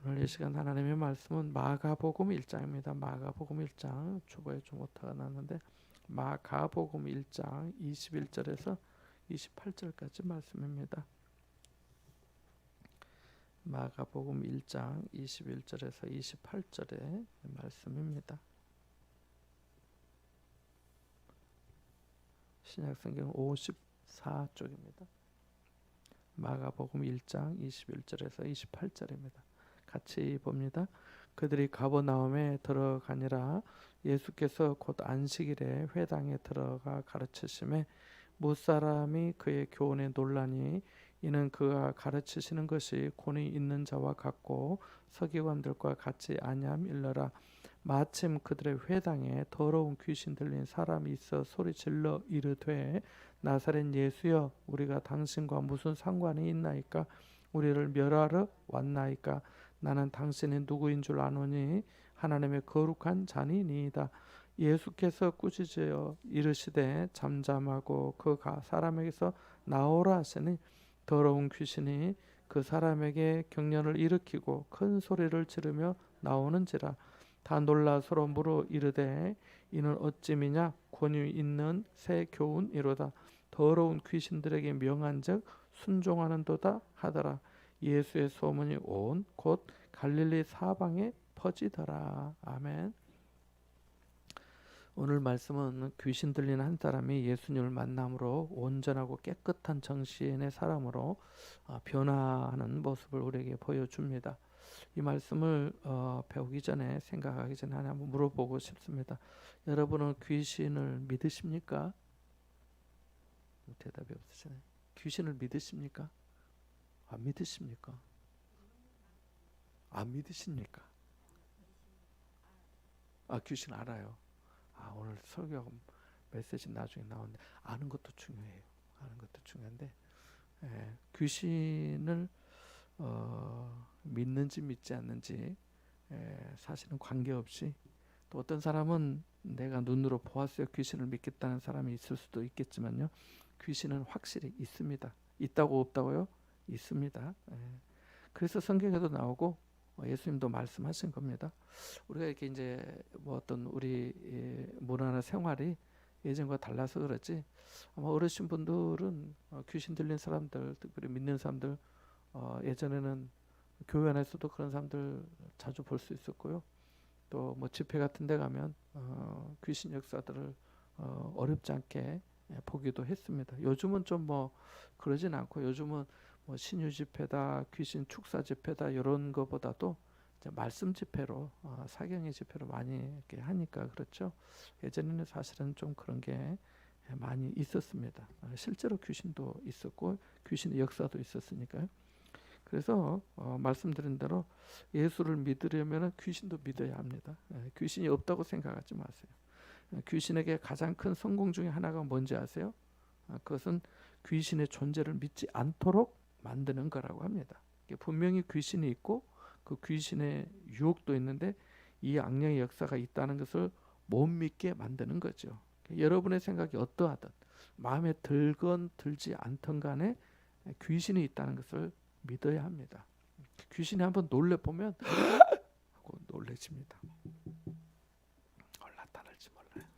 오늘 이 시간 하나님의 말씀은 마가복음 1장입니다. 마가복음 1장 초보에 좀 오타가 났는데 마가복음 1장 21절에서 28절까지 말씀입니다. 마가복음 1장 21절에서 28절의 말씀입니다. 신약성경 54쪽입니다. 마가복음 1장 21절에서 28절입니다. 같이 봅니다. 그들이 가버나움에 들어가니라. 예수께서 곧 안식일에 회당에 들어가 가르치심에 무사람이 그의 교훈에 놀라니 이는 그가 가르치시는 것이 권위 있는 자와 같고 서기관들과 같이 아니함일러라. 마침 그들의 회당에 더러운 귀신 들린 사람이 있어 소리질러 이르되 나사렛 예수여 우리가 당신과 무슨 상관이 있나이까? 우리를 멸하러 왔나이까? 나는 당신이 누구인 줄 아노니 하나님의 거룩한 자니이다. 예수께서 꾸짖어 이르시되 잠잠하고 그 사람에게서 나오라 하시니 더러운 귀신이 그 사람에게 경련을 일으키고 큰 소리를 지르며 나오는지라. 다 놀라 서로 물어 이르되 이는 어찌미냐? 권위 있는 새 교훈이로다. 더러운 귀신들에게 명한즉 순종하는도다 하더라. 예수의 소문이 온 곧 갈릴리 사방에 퍼지더라. 아멘. 오늘 말씀은 귀신 들린 한 사람이 예수님을 만남으로 온전하고 깨끗한 정신의 사람으로 변화하는 모습을 우리에게 보여줍니다. 이 말씀을 배우기 전에 생각하기 전에 하나 한번 물어보고 싶습니다. 여러분은 귀신을 믿으십니까? 대답이 없으시네. 귀신을 믿으십니까? 안 믿으십니까? 안 믿으십니까? 귀신 알아요. 오늘 설교 메시지 나중에 나오는데 아는 것도 중요해요. 아는 것도 중요한데 귀신을 믿는지 믿지 않는지 사실은 관계없이 또 어떤 사람은 내가 눈으로 보았어요. 귀신을 믿겠다는 사람이 있을 수도 있겠지만요. 귀신은 확실히 있습니다. 있다고 없다고요? 있습니다. 그래서 성경에도 나오고 예수님도 말씀하신 겁니다. 우리가 이렇게 이제 어떤 우리 문화나 생활이 예전과 달라서 그렇지 아마 어르신 분들은 귀신 들린 사람들, 특별히 믿는 사람들 예전에는 교회 안에서도 그런 사람들 자주 볼 수 있었고요. 또 뭐 집회 같은 데 가면 귀신 역사들을 어렵지 않게 보기도 했습니다. 요즘은 좀 뭐 그러진 않고 요즘은 뭐 신유 집회다, 귀신 축사 집회다 이런 거보다도 이제 말씀 집회로 사경의 집회로 많이 이렇게 하니까 그렇죠. 예전에는 사실은 좀 그런 게 많이 있었습니다. 실제로 귀신도 있었고 귀신의 역사도 있었으니까요. 그래서 말씀드린 대로 예수를 믿으려면 귀신도 믿어야 합니다. 귀신이 없다고 생각하지 마세요. 귀신에게 가장 큰 성공 중에 하나가 뭔지 아세요? 그것은 귀신의 존재를 믿지 않도록 만드는 거라고 합니다. 분명히 귀신이 있고 그 귀신의 유혹도 있는데 이 악령의 역사가 있다는 것을 못 믿게 만드는 거죠. 여러분의 생각이 어떠하든 마음에 들건 들지 않든 간에 귀신이 있다는 것을 믿어야 합니다. 귀신이 한번 놀래보면 하고 놀래집니다. 나타날지 몰라요.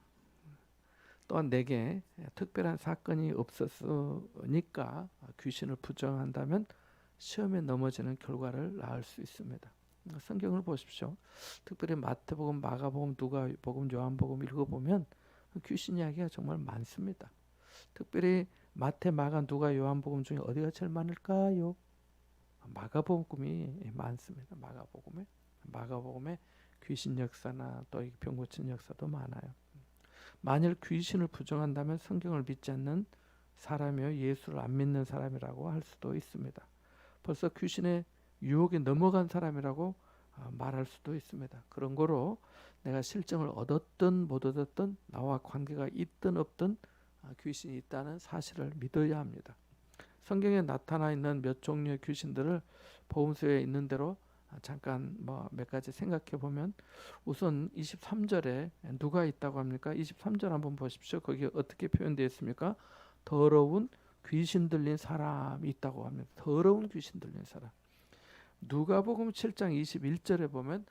또한 내게 특별한 사건이 없었으니까 귀신을 부정한다면 시험에 넘어지는 결과를 낳을 수 있습니다. 성경을 보십시오. 특별히 마태복음, 마가복음, 누가복음, 요한복음 읽어보면 귀신 이야기가 정말 많습니다. 특별히 마태, 마가, 누가, 요한복음 중에 어디가 제일 많을까요? 마가복음이 많습니다. 마가복음에 귀신 역사나 또 병 고친 역사도 많아요. 만일 귀신을 부정한다면 성경을 믿지 않는 사람이요 예수를 안 믿는 사람이라고 할 수도 있습니다. 벌써 귀신의 유혹에 넘어간 사람이라고 말할 수도 있습니다. 그런 거로 내가 실증을 얻었든 못 얻었든 나와 관계가 있든 없든 귀신이 있다는 사실을 믿어야 합니다. 성경에 나타나 있는 몇 종류의 귀신들을 복음서에 있는 대로 잠깐 몇 가지 생각해 보면 우선 23절에 누가 있다고 합니까? 23절 한번 보십시오. 거기 어떻게 표현되어 있습니까? 더러운 귀신 들린 사람이 있다고 합니다. 더러운 귀신 들린 사람. 누가복음 7장 21절에 보면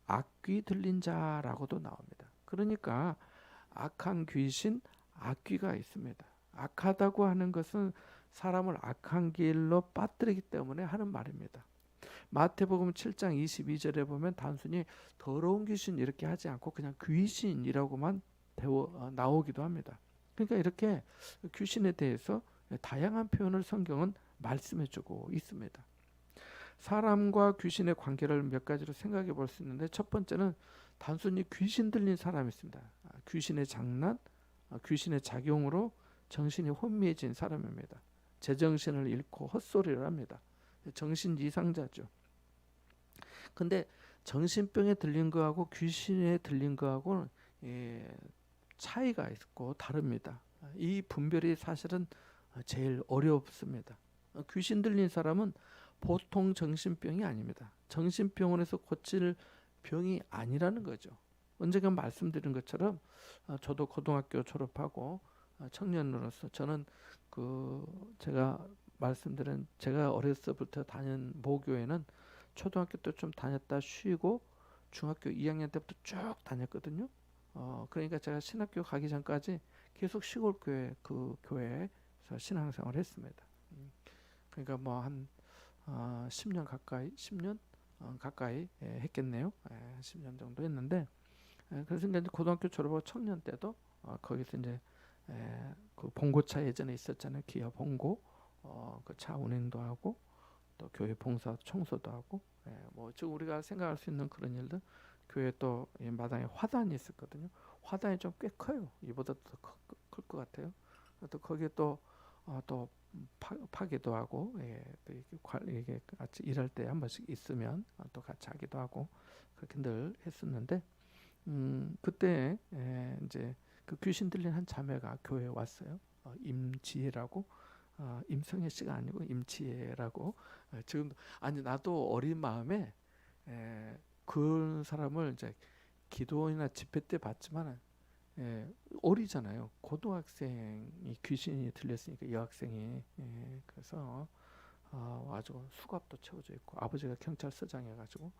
악귀 들린 자라고도 나옵니다. 그러니까 악한 귀신, 악귀가 있습니다. 악하다고 하는 것은 사람을 악한 길로 빠뜨리기 때문에 하는 말입니다. 마태복음 7장 22절에 보면 단순히 더러운 귀신 이렇게 하지 않고 그냥 귀신이라고만 나오기도 합니다. 그러니까 이렇게 귀신에 대해서 다양한 표현을 성경은 말씀해주고 있습니다. 사람과 귀신의 관계를 몇 가지로 생각해 볼 수 있는데, 첫 번째는 단순히 귀신 들린 사람이 있습니다. 귀신의 장난, 귀신의 작용으로 정신이 혼미해진 사람입니다. 제정신을 잃고 헛소리를 합니다. 정신 이상자죠. 근데 정신병에 들린 거하고 귀신에 들린 거하고는 차이가 있고 다릅니다. 이 분별이 사실은 제일 어렵습니다. 귀신 들린 사람은 보통 정신병이 아닙니다. 정신병원에서 고칠 병이 아니라는 거죠. 언젠가 말씀드린 것처럼 저도 고등학교 졸업하고 청년으로서 저는 제가 말씀드린 제가 어렸을 때부터 다닌 모교회는 초등학교 때 좀 다녔다 쉬고 중학교 2학년 때부터 쭉 다녔거든요. 그러니까 제가 신학교 가기 전까지 계속 시골 교회 교회에서 신앙생활을 했습니다. 그러니까 뭐 한 10년 가까이 했겠네요. 10년 정도 했는데, 그래서 이제 고등학교 졸업하고 청년 때도 거기서 이제 그 봉고차 예전에 있었잖아요. 기아 봉고, 그 차 운행도 하고 또 교회 봉사 청소도 하고, 뭐 지금 우리가 생각할 수 있는 그런 일들, 교회 또 마당에 화단이 있었거든요. 화단이 좀 꽤 커요. 이보다 더 클 것 같아요. 또 거기에 또 파기도 하고, 또 이게 같이 일할 때 한 번씩 있으면 또 같이 하기도 하고 그렇게 늘 했었는데, 그때 이제 그 귀신 들린 한 자매가 교회에 왔어요. 임지혜라고, 임성혜 씨가 아니고 임지혜라고. 지금 아니 나도 어린 마음에 그런 사람을 이제 기도원이나 집회 때 봤지만 어리잖아요. 고등학생이 귀신이 들렸으니까 여학생이, 그래서 아주 수갑도 채워져 있고 아버지가 경찰서장 해가지고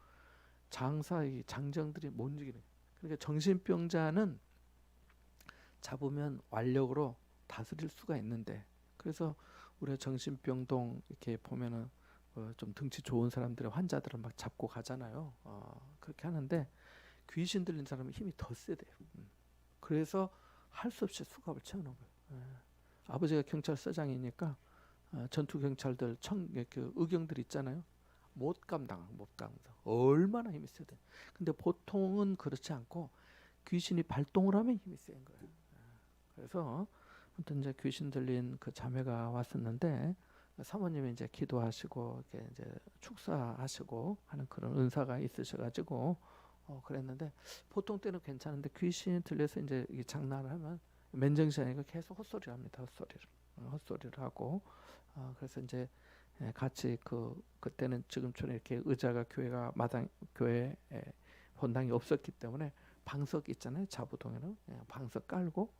이 장정들이 못 이기는. 그러니까 정신병자는 잡으면 완력으로 다스릴 수가 있는데, 그래서 우리가 정신병동 이렇게 보면은 좀 등치 좋은 사람들의 환자들은 막 잡고 가잖아요. 그렇게 하는데 귀신 들린 사람은 힘이 더 세대요. 그래서 할 수 없이 수갑을 채우는 거예요. 아버지가 경찰서장이니까 전투 경찰들 그 의경들 있잖아요. 못 감당. 얼마나 힘이 세대. 근데 보통은 그렇지 않고 귀신이 발동을 하면 힘이 센 거예요. 그래서 아무튼 이제 귀신 들린 그 자매가 왔었는데, 사모님이 이제 기도하시고 이렇게 이제 축사하시고 하는 그런 은사가 있으셔가지고 그랬는데, 보통 때는 괜찮은데 귀신이 들려서 이제 이 장난을 하면 맨정신이 아니고 계속 헛소리를 합니다. 헛소리를 하고, 그래서 이제 같이 그때는 지금처럼 이렇게 의자가 교회에 본당이 없었기 때문에 방석 있잖아요. 자부동에는 방석 깔고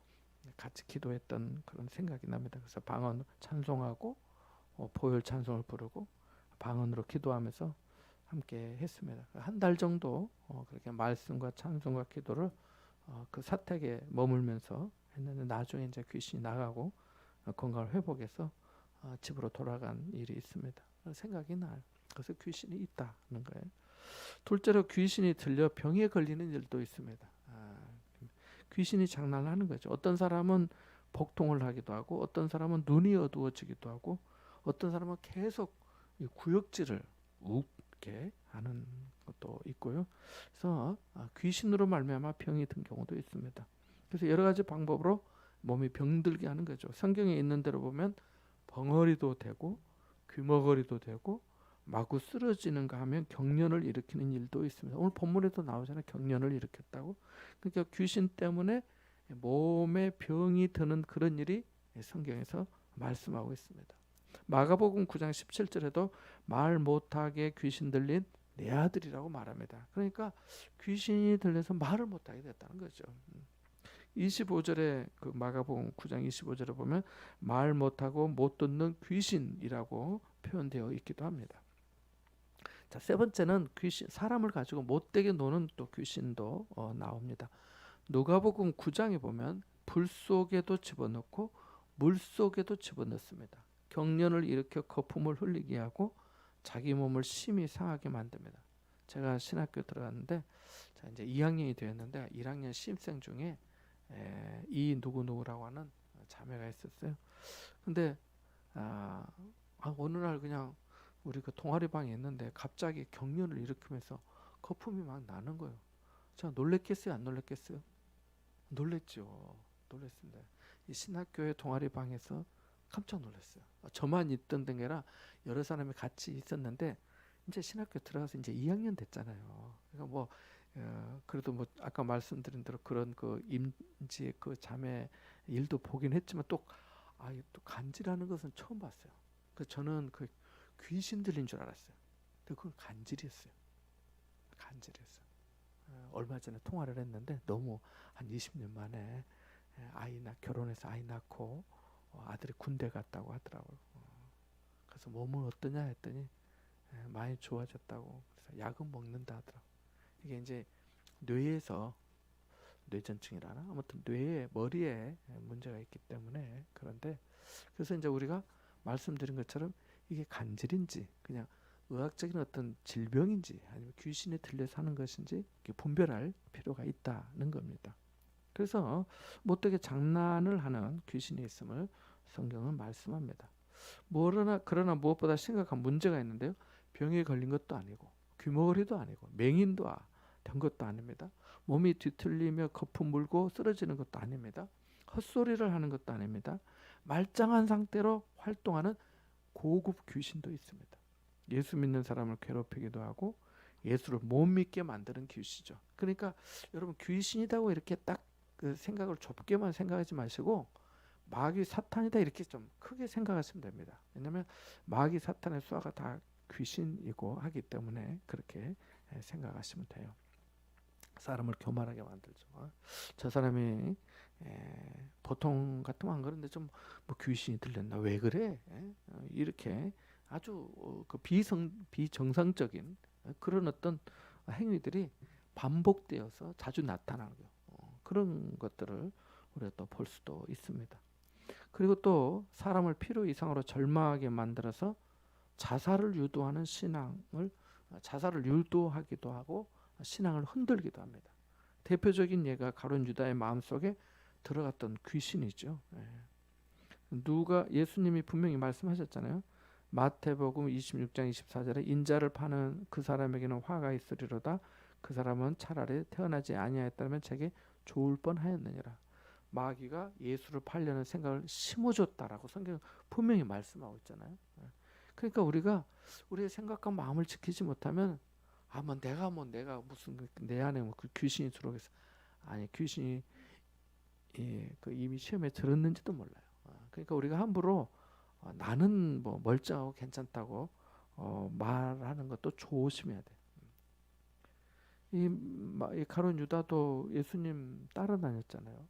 같이 기도했던 그런 생각이 납니다. 그래서 방언 찬송하고 보혈 찬송을 부르고 방언으로 기도하면서 함께 했습니다. 한 달 정도 그렇게 말씀과 찬송과 기도를 그 사택에 머물면서 했는데, 나중에 이제 귀신이 나가고 건강을 회복해서 집으로 돌아간 일이 있습니다. 생각이 나요. 그래서 귀신이 있다는 거예요. 둘째로 귀신이 들려 병에 걸리는 일도 있습니다. 귀신이 장난을 하는 거죠. 어떤 사람은 복통을 하기도 하고, 어떤 사람은 눈이 어두워지기도 하고, 어떤 사람은 계속 구역질을 웃게 하는 것도 있고요. 그래서 귀신으로 말미암아 병이 든 경우도 있습니다. 그래서 여러 가지 방법으로 몸이 병들게 하는 거죠. 성경에 있는 대로 보면 벙어리도 되고 귀머거리도 되고 마구 쓰러지는가 하면 경련을 일으키는 일도 있습니다. 오늘 본문에도 나오잖아요. 경련을 일으켰다고. 그러니까 귀신 때문에 몸에 병이 드는 그런 일이 성경에서 말씀하고 있습니다. 마가복음 9장 17절에도 말 못하게 귀신 들린 내 아들이라고 말합니다. 그러니까 귀신이 들려서 말을 못하게 됐다는 거죠. 25절에 그 마가복음 9장 25절에 보면 말 못하고 못 듣는 귀신이라고 표현되어 있기도 합니다. 자, 세 번째는 귀신, 사람을 가지고 못되게 노는 또 귀신도 나옵니다. 누가복음 9장에 보면 불 속에도 집어넣고 물 속에도 집어넣습니다. 경련을 일으켜 거품을 흘리게 하고 자기 몸을 심히 상하게 만듭니다. 제가 신학교 들어갔는데 자, 이제 2학년이 되었는데 1학년 신입생 중에 이 누구누구라고 하는 자매가 있었어요. 근데 어느 날 그냥 우리 그 동아리 방에 있는데 갑자기 경련을 일으키면서 거품이 막 나는 거예요. 제가 놀랬겠어요, 안 놀랬겠어요? 놀랬죠. 놀랬습니다. 이 신학교의 동아리 방에서 깜짝 놀랐어요. 저만 있던 게 아니라 여러 사람이 같이 있었는데 이제 신학교 들어가서 이제 2학년 됐잖아요. 그러니까 뭐 그래도 뭐 아까 말씀드린 대로 그런 그 임지 그 자매 일도 보긴 했지만 또 또 간질하는 것은 처음 봤어요. 그 저는 그 귀신 들린 줄 알았어요. 근데 그건 간질이었어요. 간질이었어요. 얼마 전에 통화를 했는데 너무 한 20년 만에 결혼해서 아이 낳고 아들이 군대 갔다고 하더라고요. 그래서 몸은 어떠냐 했더니 많이 좋아졌다고. 그래서 약은 먹는다 하더라고요. 이게 이제 뇌에서 뇌전증이라나 아무튼 뇌에 머리에 문제가 있기 때문에 그런데 그래서 이제 우리가 말씀드린 것처럼 이게 간질인지 그냥 의학적인 어떤 질병인지 아니면 귀신에 들려서 하는 것인지 분별할 필요가 있다는 겁니다. 그래서 못되게 장난을 하는 귀신이 있음을 성경은 말씀합니다. 그러나 무엇보다 심각한 문제가 있는데요. 병에 걸린 것도 아니고 귀머거리도 아니고 맹인도 된 것도 아닙니다. 몸이 뒤틀리며 거품 물고 쓰러지는 것도 아닙니다. 헛소리를 하는 것도 아닙니다. 말짱한 상태로 활동하는 고급 귀신도 있습니다. 예수 믿는 사람을 괴롭히기도 하고 예수를 못 믿게 만드는 귀신이죠. 그러니까 여러분 귀신이라고 이렇게 딱 그 생각을 좁게만 생각하지 마시고 마귀 사탄이다 이렇게 좀 크게 생각하시면 됩니다. 왜냐하면 마귀 사탄의 수하가 다 귀신이고 하기 때문에 그렇게 생각하시면 돼요. 사람을 교만하게 만들죠. 저 사람이 보통 같으면 안 그런데 좀 뭐 귀신이 들렸나 왜 그래? 이렇게 아주 그 비정상적인 그런 어떤 행위들이 반복되어서 자주 나타나는 거예요. 그런 것들을 우리가 또 볼 수도 있습니다. 그리고 또 사람을 필요 이상으로 절망하게 만들어서 자살을 유도하기도 하고 신앙을 흔들기도 합니다. 대표적인 예가 가룟 유다의 마음속에 들어갔던 귀신이죠. 예수님이 분명히 말씀하셨잖아요. 마태복음 26장 24절에 인자를 파는 그 사람에게는 화가 있으리로다. 그 사람은 차라리 태어나지 아니하였다면 제게 좋을 뻔하였느니라. 마귀가 예수를 팔려는 생각을 심어줬다라고 성경 분명히 말씀하고 있잖아요. 그러니까 우리가 우리의 생각과 마음을 지키지 못하면 내가 무슨 내 안에 그 귀신이 들어오겠어. 아니 귀신이 이미 시험에 들었는지도 몰라요. 그러니까 우리가 함부로 나는 뭐 멀쩡하고 괜찮다고 말하는 것도 조심해야 돼. 이 가룟 유다도 예수님 따라다녔잖아요.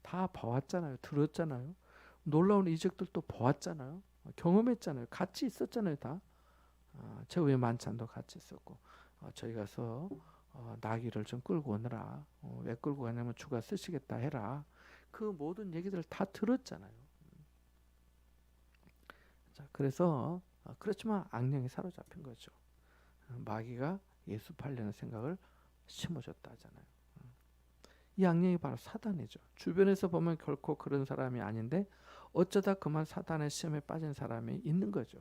다 봐왔잖아요. 들었잖아요. 놀라운 이적들도 보았잖아요. 경험했잖아요. 같이 있었잖아요. 다. 최후의 만찬도 같이 있었고 저희 가서 나귀를 좀 끌고 오느라 왜 끌고 가냐면 주가 쓰시겠다 해라. 그 모든 얘기들을 다 들었잖아요. 자, 그래서 그렇지만 악령이 사로잡힌 거죠. 마귀가 예수 팔려는 생각을 심어줬다 하잖아요. 이 악령이 바로 사단이죠. 주변에서 보면 결코 그런 사람이 아닌데 어쩌다 그만 사단의 시험에 빠진 사람이 있는 거죠.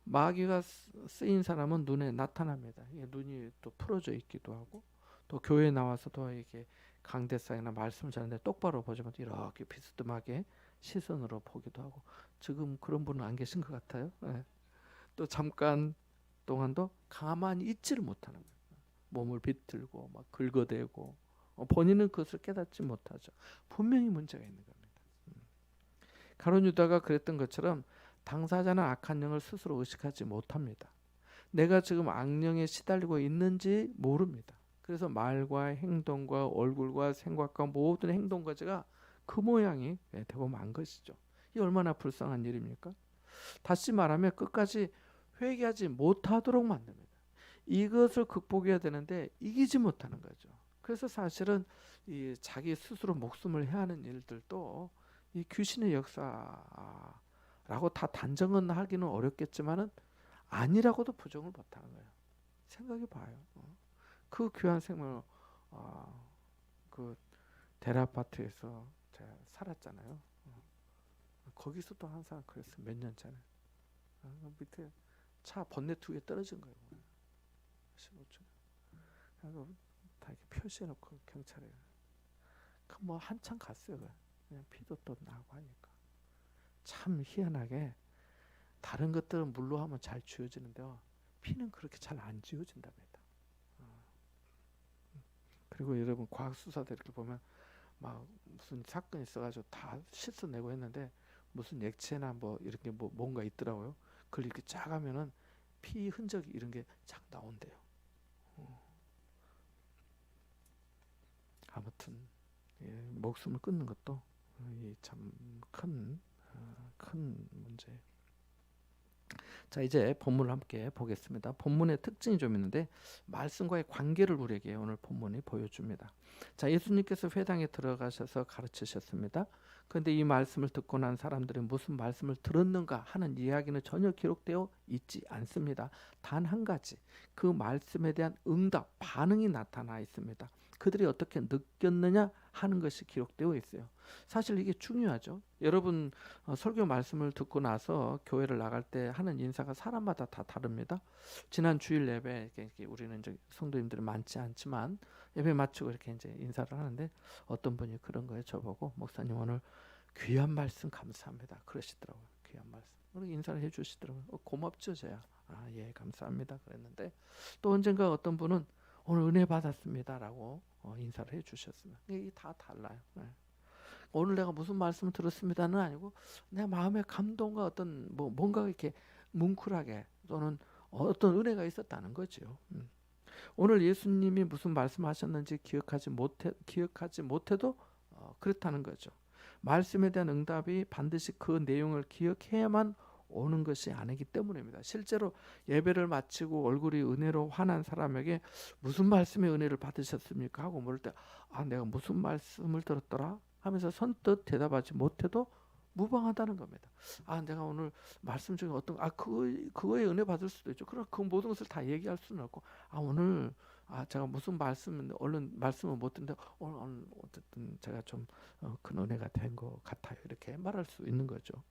마귀가 쓰인 사람은 눈에 나타납니다. 눈이 또 풀어져 있기도 하고 또 교회에 나와서도 이렇게 강대상이나 말씀을 전하는데 똑바로 보지만 이렇게 비스듬하게 시선으로 보기도 하고 지금 그런 분은 안 계신 것 같아요. 또 잠깐 동안도 가만히 있지를 못하는 거예요. 몸을 비틀고 막 긁어대고 본인은 그것을 깨닫지 못하죠. 분명히 문제가 있는 겁니다. 가룟 유다가 그랬던 것처럼 당사자는 악한 영을 스스로 의식하지 못합니다. 내가 지금 악령에 시달리고 있는지 모릅니다. 그래서 말과 행동과 얼굴과 생각과 모든 행동까지가 그 모양이 되고 만 것이죠. 이 얼마나 불쌍한 일입니까? 다시 말하면 끝까지 회개하지 못하도록 만듭니다. 이것을 극복해야 되는데 이기지 못하는 거죠. 그래서 사실은 이 자기 스스로 목숨을 해하는 일들도 이 귀신의 역사라고 다 단정은 하기는 어렵겠지만은 아니라고도 부정을 못하는 거예요. 생각해 봐요. 그 귀한 생명을 그 데라파트에서 제가 살았잖아요. 거기서도 항상 그랬어. 몇 년 전에 밑에 차 번넷 두 개 떨어진 거예요. 15초. 그래서 다 이렇게 표시해놓고 경찰에 뭐 한참 갔어요. 그냥 피도 또 나고 하니까 참 희한하게 다른 것들은 물로 하면 잘 지워지는데요. 피는 그렇게 잘 안 지워진답니다. 그리고 여러분 과학 수사들 이렇게 보면 막 무슨 사건이 있어가지고 다 씻어내고 했는데 무슨 액체나 뭐 이런 게 뭐 뭔가 있더라고요. 그걸 이렇게 쫙 하면은 피 흔적이 이런 게 쫙 나온대요. 아무튼 예, 목숨을 끊는 것도 참 큰 문제예요. 자, 이제 본문을 함께 보겠습니다. 본문의 특징이 좀 있는데 말씀과의 관계를 우리에게 오늘 본문이 보여줍니다. 자, 예수님께서 회당에 들어가셔서 가르치셨습니다. 그런데 이 말씀을 듣고 난 사람들이 무슨 말씀을 들었는가 하는 이야기는 전혀 기록되어 있지 않습니다. 단 한 가지, 그 말씀에 대한 응답, 반응이 나타나 있습니다. 그들이 어떻게 느꼈느냐 하는 것이 기록되어 있어요. 사실 이게 중요하죠. 여러분 설교 말씀을 듣고 나서 교회를 나갈 때 하는 인사가 사람마다 다 다릅니다. 지난 주일 예배 이렇게 우리는 이제 성도님들이 많지 않지만 예배 마치고 이렇게 이제 인사를 하는데 어떤 분이 그런 거예요. 저보고 목사님 오늘 귀한 말씀 감사합니다. 그러시더라고요. 귀한 말씀. 그리고 인사를 해주시더라고요. 고맙죠, 제가. 예, 감사합니다. 그랬는데 또 언젠가 어떤 분은 오늘 은혜 받았습니다라고 인사를 해주셨습니다. 이게 다 달라요. 네. 오늘 내가 무슨 말씀을 들었습니다는 아니고 내 마음의 감동과 어떤 뭔가 이렇게 뭉클하게 또는 어떤 은혜가 있었다는 거죠. 오늘 예수님이 무슨 말씀하셨는지 기억하지 못해도 그렇다는 거죠. 말씀에 대한 응답이 반드시 그 내용을 기억해야만 오는 것이 아니기 때문입니다. 실제로 예배를 마치고 얼굴이 은혜로 환한 사람에게 무슨 말씀의 은혜를 받으셨습니까? 하고 물을 때 내가 무슨 말씀을 들었더라? 하면서 선뜻 대답하지 못해도 무방하다는 겁니다. 내가 오늘 말씀 중에 어떤 그거에 은혜 받을 수도 있죠. 그러나 그 모든 것을 다 얘기할 수는 없고 오늘 제가 무슨 얼른 말씀을 못 듣는데 오늘 어쨌든 제가 좀 큰 은혜가 된 것 같아요. 이렇게 말할 수 있는 거죠.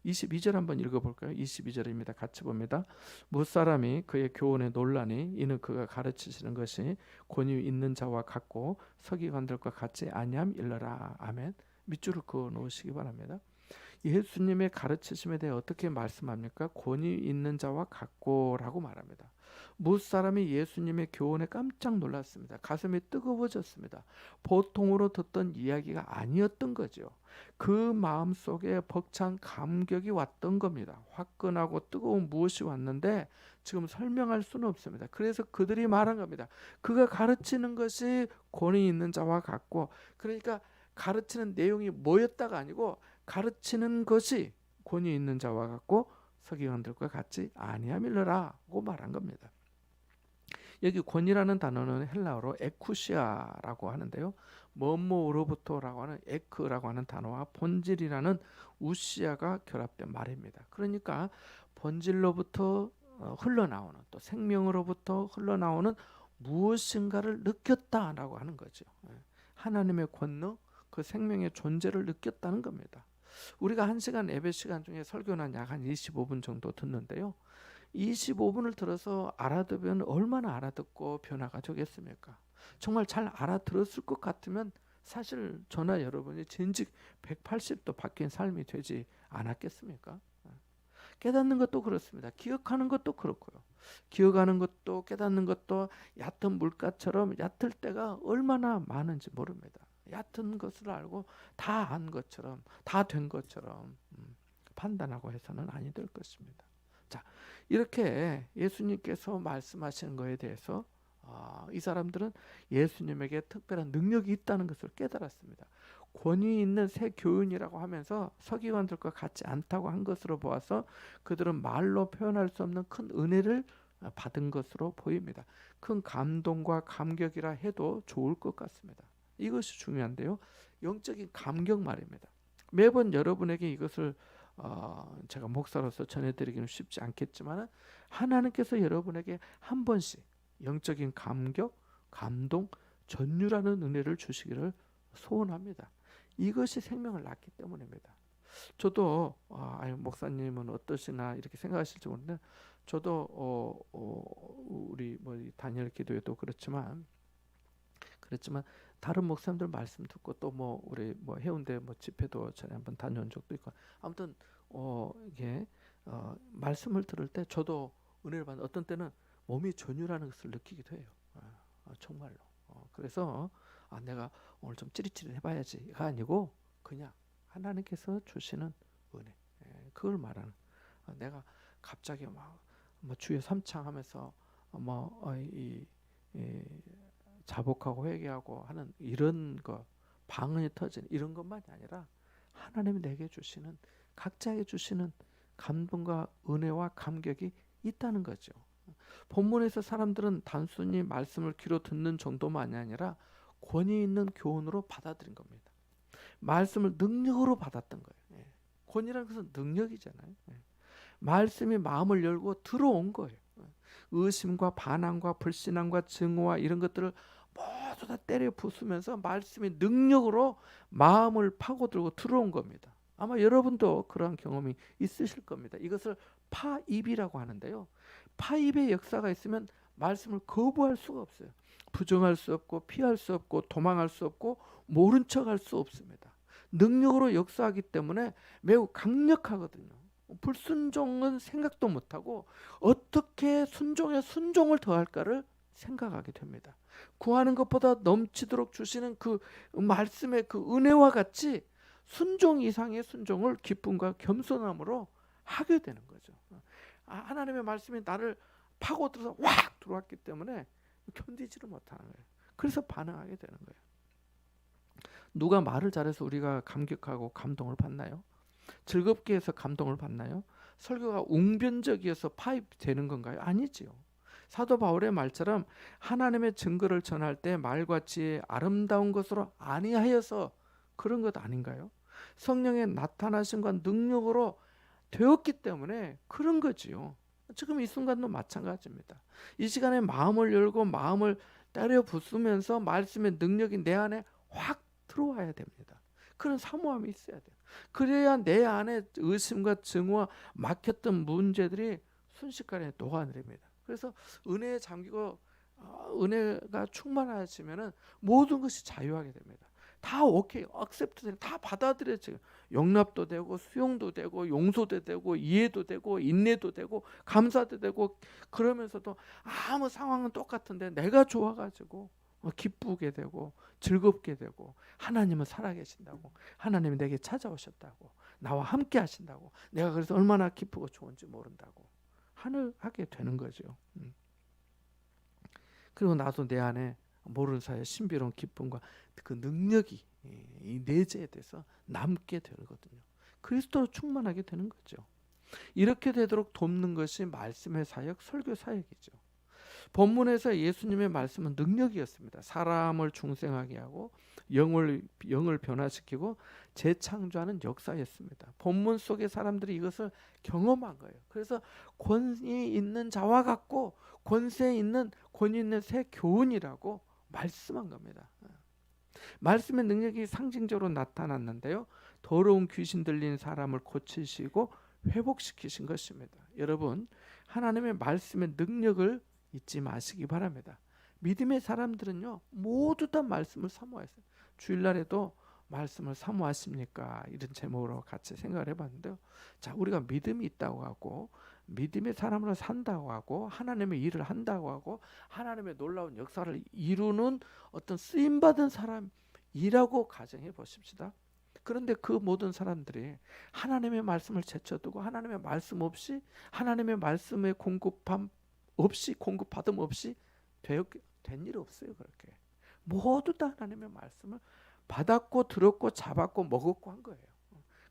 22절 한번 읽어볼까요? 22절입니다. 같이 봅니다. 무사람이 그의 교훈에 놀라니 이는 그가 가르치시는 것이 권위 있는 자와 같고 서기관들과 같지 아니함 일러라. 아멘. 밑줄을 그어 놓으시기 바랍니다. 예수님의 가르치심에 대해 어떻게 말씀합니까? 권위 있는 자와 같고라고 말합니다. 무사람이 예수님의 교훈에 깜짝 놀랐습니다. 가슴이 뜨거워졌습니다. 보통으로 듣던 이야기가 아니었던 거죠. 그 마음속에 벅찬 감격이 왔던 겁니다. 화끈하고 뜨거운 무엇이 왔는데 지금 설명할 수는 없습니다. 그래서 그들이 말한 겁니다. 그가 가르치는 것이 권위 있는 자와 같고, 그러니까 가르치는 내용이 뭐였다가 아니고 가르치는 것이 권위 있는 자와 같고 서기관들과 같지 아니함일러라고 말한 겁니다. 여기 권위라는 단어는 헬라어로 에쿠시아라고 하는데요. 뭐뭐로부터라고 하는 에크라고 하는 단어와 본질이라는 우시아가 결합된 말입니다. 그러니까 본질로부터 흘러나오는 또 생명으로부터 흘러나오는 무엇인가를 느꼈다라고 하는 거죠. 하나님의 권능, 그 생명의 존재를 느꼈다는 겁니다. 우리가 1시간 예배 시간 중에 설교는 약 한 25분 정도 듣는데요. 25분을 들어서 알아두면 얼마나 알아듣고 변화가 되겠습니까? 정말 잘 알아들었을 것 같으면 사실 저나 여러분이 진즉 180도 바뀐 삶이 되지 않았겠습니까? 깨닫는 것도 그렇습니다. 기억하는 것도 그렇고요. 기억하는 것도 깨닫는 것도 얕은 물가처럼 얕을 때가 얼마나 많은지 모릅니다. 얕은 것을 알고 다 안 것처럼 다 된 것처럼 판단하고 해서는 아니 될 것입니다. 자, 이렇게 예수님께서 말씀하시는 것에 대해서 이 사람들은 예수님에게 특별한 능력이 있다는 것을 깨달았습니다. 권위 있는 새 교훈이라고 하면서 서기관들과 같지 않다고 한 것으로 보아서 그들은 말로 표현할 수 없는 큰 은혜를 받은 것으로 보입니다. 큰 감동과 감격이라 해도 좋을 것 같습니다. 이것이 중요한데요. 영적인 감격 말입니다. 매번 여러분에게 이것을 제가 목사로서 전해드리기는 쉽지 않겠지만 하나님께서 여러분에게 한 번씩 영적인 감격, 감동, 전율하는 은혜를 주시기를 소원합니다. 이것이 생명을 낳기 때문입니다. 저도 목사님은 어떠시나 이렇게 생각하실지 모르는데 저도 우리 다니엘 기도회도 그렇지만 다른 목사님들 말씀 듣고 또 우리 해운대 집회도 전에 한번 다녀온 적도 있고 아무튼 이게 말씀을 들을 때 저도 은혜를 받는 어떤 때는 몸이 전율하는 것을 느끼기도 해요. 정말로. 그래서 내가 오늘 좀 찌릿찌릿 해봐야지가 아니고 그냥 하나님께서 주시는 은혜, 그걸 말하는. 내가 갑자기 주여 삼창하면서 자복하고 회개하고 하는 이런 거 방언이 터지는 이런 것만이 아니라 하나님이 내게 주시는 각자에게 주시는 감동과 은혜와 감격이 있다는 거죠. 본문에서 사람들은 단순히 말씀을 귀로 듣는 정도만이 아니라 권위 있는 교훈으로 받아들인 겁니다. 말씀을 능력으로 받았던 거예요. 권위라는 것은 능력이잖아요. 말씀이 마음을 열고 들어온 거예요. 의심과 반항과 불신앙과 증오와 이런 것들을 모두 다 때려 부수면서 말씀이 능력으로 마음을 파고들고 들어온 겁니다. 아마 여러분도 그러한 경험이 있으실 겁니다. 이것을 파입이라고 하는데요. 파입의 역사가 있으면 말씀을 거부할 수가 없어요. 부정할 수 없고 피할 수 없고 도망할 수 없고 모른 척할 수 없습니다. 능력으로 역사하기 때문에 매우 강력하거든요. 불순종은 생각도 못하고 어떻게 순종에 순종을 더할까를 생각하게 됩니다. 구하는 것보다 넘치도록 주시는 그 말씀의 그 은혜와 같이 순종 이상의 순종을 기쁨과 겸손함으로 하게 되는 거죠. 하나님의 말씀이 나를 파고들어서 확 들어왔기 때문에 견디지를 못하는 거예요. 그래서 반응하게 되는 거예요. 누가 말을 잘해서 우리가 감격하고 감동을 받나요? 즐겁게 해서 감동을 받나요? 설교가 웅변적이어서 파입되는 건가요? 아니지요. 사도 바울의 말처럼 하나님의 증거를 전할 때 말과 지혜 아름다운 것으로 아니하여서 그런 것 아닌가요? 성령의 나타나심과 능력으로 되었기 때문에 그런 거지요. 지금 이 순간도 마찬가지입니다. 이 시간에 마음을 열고 마음을 때려 부수면서 말씀의 능력이 내 안에 확 들어와야 됩니다. 그런 사모함이 있어야 돼요. 그래야 내 안에 의심과 증오와 막혔던 문제들이 순식간에 녹아내립니다. 그래서 은혜에 잠기고 은혜가 충만하시면은 모든 것이 자유하게 됩니다. 다 오케이, 액셉트, 다 받아들여져요. 용납도 되고 수용도 되고 용서도 되고 이해도 되고 인내도 되고 감사도 되고 그러면서도 아무 상황은 똑같은데 내가 좋아가지고 기쁘게 되고 즐겁게 되고 하나님은 살아계신다고 하나님이 내게 찾아오셨다고 나와 함께 하신다고 내가 그래서 얼마나 기쁘고 좋은지 모른다고 하게 되는 거죠. 그리고 나도 내 안에 모르는 사이에 신비로운 기쁨과 그 능력이 이 내재에 대해서 남게 되거든요. 그리스도로 충만하게 되는 거죠. 이렇게 되도록 돕는 것이 말씀의 사역, 설교 사역이죠. 본문에서 예수님의 말씀은 능력이었습니다. 사람을 중생하게 하고 영을 변화시키고 재창조하는 역사였습니다. 본문 속의 사람들이 이것을 경험한 거예요. 그래서 권위 있는 자와 같고 권위 있는 새 교훈이라고 말씀한 겁니다. 말씀의 능력이 상징적으로 나타났는데요. 더러운 귀신 들린 사람을 고치시고 회복시키신 것입니다. 여러분, 하나님의 말씀의 능력을 잊지 마시기 바랍니다. 믿음의 사람들은요 모두 다 말씀을 사모했어요. 주일날에도 말씀을 사모하십니까? 이런 제목으로 같이 생각을 해봤는데요. 자, 우리가 믿음이 있다고 하고 믿음의 사람으로 산다고 하고 하나님의 일을 한다고 하고 하나님의 놀라운 역사를 이루는 어떤 쓰임받은 사람이라고 가정해 보십시다. 그런데 그 모든 사람들이 하나님의 말씀을 제쳐두고 하나님의 말씀 없이 하나님의 말씀의 공급받음 없이 된 일 없어요. 그렇게 모두 다 하나님의 말씀을 받았고 들었고 잡았고 먹었고 한 거예요.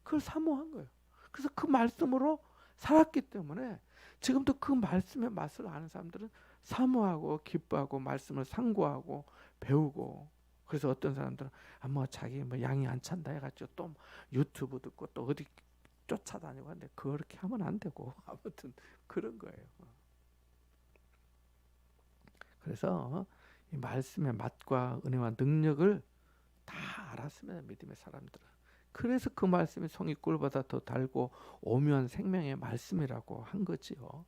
그걸 사모한 거예요. 그래서 그 말씀으로 살았기 때문에 지금도 그 말씀의 맛을 아는 사람들은 사모하고 기뻐하고 말씀을 상고하고 배우고. 그래서 어떤 사람들은 뭐 자기 뭐 양이 안 찬다 해가지고 또 유튜브 듣고 또 어디 쫓아다니고 하는데 그렇게 하면 안 되고 아무튼 그런 거예요. 그래서 이 말씀의 맛과 은혜와 능력을 다 알았습니다. 믿음의 사람들은. 그래서 그 말씀이 송이 꿀보다 더 달고 오묘한 생명의 말씀이라고 한 거지요.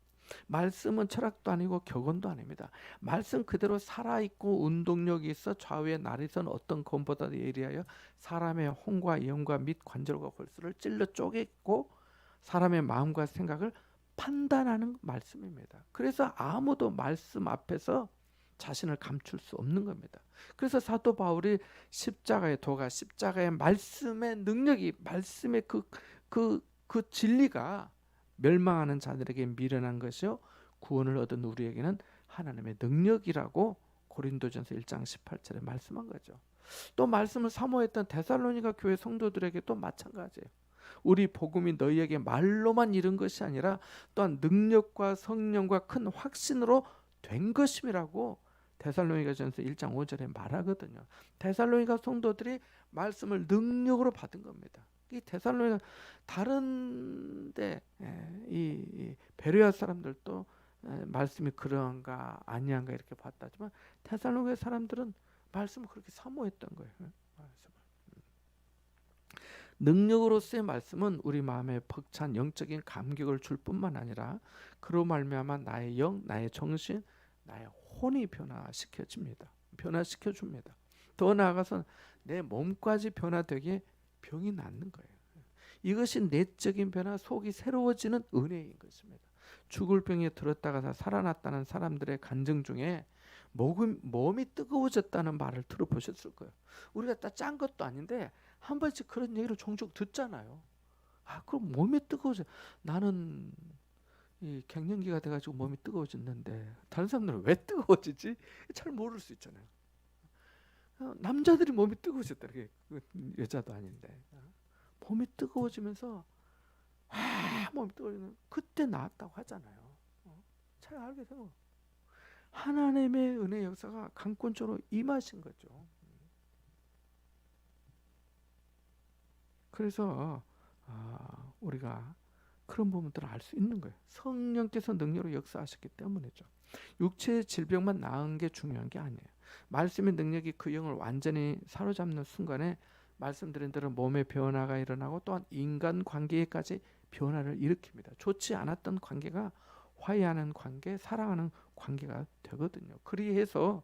말씀은 철학도 아니고 격언도 아닙니다. 말씀 그대로 살아있고 운동력이 있어 좌우의 날이선 어떤 검보다 예리하여 사람의 혼과 영과 및 관절과 골수를 찔러 쪼개고 사람의 마음과 생각을 판단하는 말씀입니다. 그래서 아무도 말씀 앞에서 자신을 감출 수 없는 겁니다. 그래서 사도 바울이 십자가의 도가, 십자가의 말씀의 능력이, 말씀의 그 진리가 멸망하는 자들에게 미련한 것이요 구원을 얻은 우리에게는 하나님의 능력이라고 고린도전서 1장 18절에 말씀한 거죠. 또 말씀을 사모했던 데살로니가 교회 성도들에게도 마찬가지예요. 우리 복음이 너희에게 말로만 이른 것이 아니라 또한 능력과 성령과 큰 확신으로 된 것임이라고 데살로니가전서 1장 5절에 말하거든요. 데살로니가 성도들이 말씀을 능력으로 받은 겁니다. 이 데살로니가 다른데 이 베레아 사람들도 말씀이 그러한가 아니한가 이렇게 봤다지만 데살로니가 사람들은 말씀을 그렇게 사모했던 거예요. 말씀을. 능력으로서의 말씀은 우리 마음에 벅찬 영적인 감격을 줄 뿐만 아니라 그로 말미암아 나의 영, 나의 정신, 나의 혼이 변화시켜집니다. 변화시켜줍니다. 더 나아가서 내 몸까지 변화되게 병이 낫는 거예요. 이것이 내적인 변화, 속이 새로워지는 은혜인 것입니다. 죽을 병에 들었다가 살아났다는 사람들의 간증 중에 몸이 뜨거워졌다는 말을 들어보셨을 거예요. 우리가 다 짠 것도 아닌데 한 번씩 그런 얘기를 종종 듣잖아요. 그럼 몸이 뜨거워져. 나는 이 갱년기가 돼가지고 몸이 뜨거워졌는데 다른 사람들은 왜 뜨거워지지? 잘 모를 수 있잖아요. 남자들이 몸이 뜨거워졌다. 여자도 아닌데. 몸이 뜨거워지면서 몸이 뜨거워지면 그때 나았다고 하잖아요. 잘 알게 되고 하나님의 은혜 역사가 강권적으로 임하신 거죠. 그래서 우리가 그런 부분들을 알 수 있는 거예요. 성령께서 능력으로 역사하셨기 때문이죠. 육체의 질병만 나은 게 중요한 게 아니에요. 말씀의 능력이 그 영을 완전히 사로잡는 순간에 말씀드린 대로 몸의 변화가 일어나고 또한 인간관계에까지 변화를 일으킵니다. 좋지 않았던 관계가 화해하는 관계, 사랑하는 관계가 되거든요. 그리해서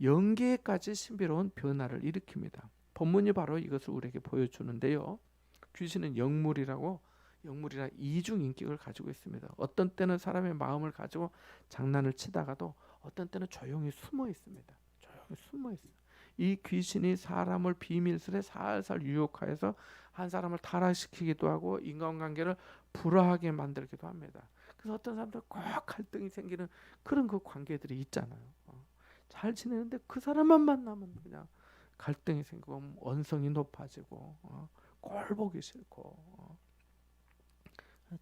영계까지 신비로운 변화를 일으킵니다. 본문이 바로 이것을 우리에게 보여주는데요. 귀신은 영물이라 이중 인격을 가지고 있습니다. 어떤 때는 사람의 마음을 가지고 장난을 치다가도 어떤 때는 조용히 숨어 있습니다. 조용히 숨어 있어요. 이 귀신이 사람을 비밀스레 살살 유혹하여서 한 사람을 타락시키기도 하고 인간관계를 불화하게 만들기도 합니다. 그래서 어떤 사람들 꼭 갈등이 생기는 그런 그 관계들이 있잖아요. 잘 지내는데 그 사람만 만나면 그냥 갈등이 생기고 언성이 높아지고 꼴 보기 싫고